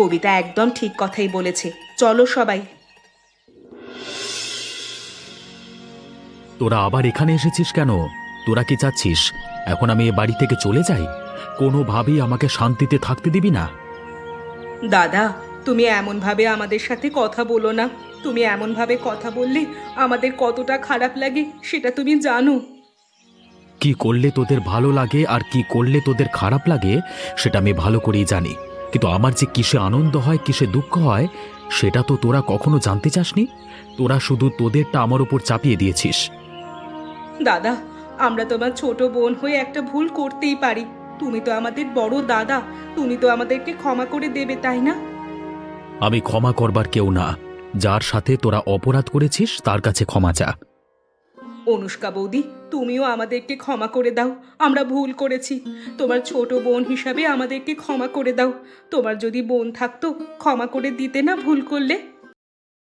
কবিতা একদম ঠিক কথাই বলেছে। চলো সবাই। তোরা আবার এখানে এসেছিস কেন? তোরা কি চাচ্ছিস এখন আমি এ বাড়ি থেকে চলে যাই? কোনোভাবেই আমাকে শান্তিতে থাকতে দিবি না? দাদা, তুমি এমন ভাবে আমাদের সাথে কথা বলো না। তুমি এমন ভাবে কথা বললে আমাদের কতটা খারাপ লাগে সেটা তুমি জানো। কি করলে তোদের ভালো লাগে আর কি করলে তোদের খারাপ লাগে সেটা আমি ভালো করেই জানি, কিন্তু আমার যে কিসে আনন্দ হয় কিসে দুঃখ হয় সেটা তো তোরা কখনো জানতে চাসনি। তোরা শুধু তোদেরটা আমার উপর চাপিয়ে দিয়েছিস। দাদা, আমরা তোমার ছোট বোন হয়ে একটা ভুল করতেই পারি। তুমি তো আমাদের বড় দাদা, তুমি তো আমাদেরকে ক্ষমা করে দেবে, তাই না? আমি ক্ষমা করবার কেউ না। যার সাথে তোরা অপরাধ করেছিস তার কাছে ক্ষমা চা। অনুষ্কা বৌদি, তুমিও আমাদেরকে ক্ষমা করে দাও। আমরা ভুল করেছি। তোমার ছোট বোন হিসাবে আমাদেরকে ক্ষমা করে দাও। তোমার যদি বোন থাকতো, ক্ষমা করে দিতে না ভুল করলে?